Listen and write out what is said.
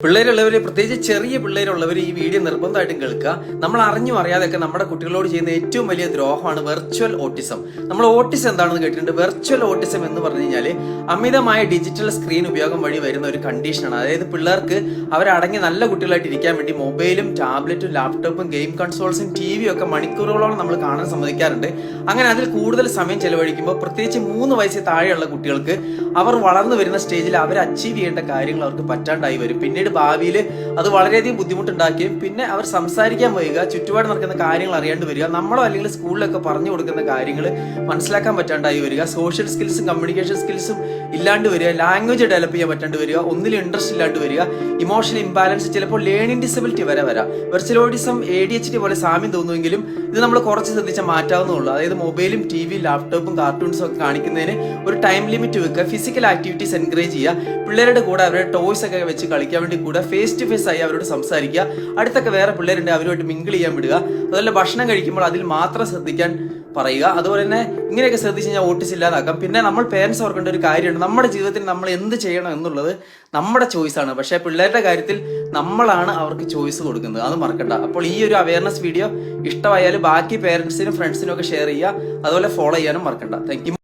പിള്ളേരുള്ളവർ, പ്രത്യേകിച്ച് ചെറിയ പിള്ളേരുള്ളവർ ഈ വീഡിയോ നിർബന്ധമായിട്ടും കേൾക്കുക. നമ്മൾ അറിഞ്ഞും അറിയാതെയൊക്കെ നമ്മുടെ കുട്ടികളോട് ചെയ്യുന്ന ഏറ്റവും വലിയ ദ്രോഹമാണ് വെർച്വൽ ഓട്ടിസം. നമ്മൾ ഓട്ടിസം എന്താണെന്ന് കേട്ടിട്ടുണ്ട്. വെർച്വൽ ഓട്ടിസം എന്ന് പറഞ്ഞു കഴിഞ്ഞാൽ അമിതമായ ഡിജിറ്റൽ സ്ക്രീൻ ഉപയോഗം വഴി വരുന്ന ഒരു കണ്ടീഷനാണ്. അതായത് പിള്ളേർക്ക് അവരടങ്ങി നല്ല കുട്ടികളായിട്ട് ഇരിക്കാൻ വേണ്ടി മൊബൈലും ടാബ്ലറ്റും ലാപ്ടോപ്പും ഗെയിം കൺസോൾസും ടിവിയും ഒക്കെ മണിക്കൂറുകളോളം നമ്മൾ കാണാൻ സമ്മതിക്കാറുണ്ട്. അങ്ങനെ അതിൽ കൂടുതൽ സമയം ചെലവഴിക്കുമ്പോൾ പ്രത്യേകിച്ച് 3 വയസ്സിൽ താഴെയുള്ള കുട്ടികൾക്ക് അവർ വളർന്നു വരുന്ന സ്റ്റേജിൽ അവർ അച്ചീവ് ചെയ്യേണ്ട കാര്യങ്ങൾ അവർക്ക് പറ്റാണ്ടായി വരും. പിന്നീട് ഭാവിയിൽ അത് വളരെയധികം ബുദ്ധിമുട്ടുണ്ടാക്കുകയും പിന്നെ അവർ സംസാരിക്കാൻ വരിക, ചുറ്റുപാട് നടക്കുന്ന കാര്യങ്ങൾ അറിയാണ്ട് വരിക, നമ്മളോ അല്ലെങ്കിൽ സ്കൂളിലൊക്കെ പറഞ്ഞു കൊടുക്കുന്ന കാര്യങ്ങൾ മനസ്സിലാക്കാൻ പറ്റാണ്ടായി വരിക, സോഷ്യൽ സ്കിൽസും കമ്മ്യൂണിക്കേഷൻ സ്കിൽസും ഇല്ലാണ്ട് വരിക, ലാംഗ്വേജ് ഡെവലപ്പ് ചെയ്യാൻ പറ്റാണ്ട് വരിക, ഒന്നിലും ഇൻട്രസ്റ്റ് ഇല്ലാണ്ട് വരിക, ഇമോഷണൽ ഇംബാലൻസ്, ചിലപ്പോൾ ലേണിംഗ് ഡിസബിലിറ്റി വരെ വരാം. വെർച്വൽ ഓട്ടിസം ADHD പോലെ സാമ്യം തോന്നുമെങ്കിലും ഇത് നമ്മൾ കുറച്ച് ശ്രദ്ധിച്ചാൽ മാറ്റാവുന്നുള്ളൂ. അതായത് മൊബൈലും ടിവിയും ലാപ്ടോപ്പും കാർട്ടൂൺസും ഒക്കെ കാണിക്കുന്നതിന് ഒരു ടൈം ലിമിറ്റ് വെക്കുക, ഫിസിക്കൽ ആക്ടിവിറ്റീസ് എൻകറേജ് ചെയ്യുക, പിള്ളേരുടെ കൂടെ അവരുടെ ടോയ്സ് ഒക്കെ വെച്ച് കളിക്കാൻ വേണ്ടി കൂടെ ഫേസ് ടു ഫേസ് ആയി അവരോട് സംസാരിക്കുക, അടുത്തൊക്കെ വേറെ പിള്ളേരുണ്ട് അവരുമായിട്ട് മിങ്കിൾ ചെയ്യാൻ വിടുക, അതുപോലെ ഭക്ഷണം കഴിക്കുമ്പോൾ അതിൽ മാത്രം ശ്രദ്ധിക്കാൻ പറയുക. അതുപോലെ തന്നെ ഇങ്ങനെയൊക്കെ ശ്രദ്ധിച്ച് കഴിഞ്ഞാൽ ഓട്ടിസം ഇല്ലാതാക്കാം. പിന്നെ നമ്മൾ പേരൻസ് ഓർക്കേണ്ട ഒരു കാര്യമുണ്ട്, നമ്മുടെ ജീവിതത്തിൽ നമ്മൾ എന്ത് ചെയ്യണം എന്നുള്ളത് നമ്മുടെ ചോയ്സാണ്. പക്ഷേ പിള്ളേരുടെ കാര്യത്തിൽ നമ്മളാണ് അവർക്ക് ചോയ്സ് കൊടുക്കുന്നത്, അത് മറക്കണ്ട. അപ്പോൾ ഈ ഒരു അവയർനെസ് വീഡിയോ ഇഷ്ടമായാലും ബാക്കി പേരൻസിനും ഫ്രണ്ട്സിനും ഒക്കെ ഷെയർ ചെയ്യുക, അതുപോലെ ഫോളോ ചെയ്യാനും മറക്കണ്ട. Thank you.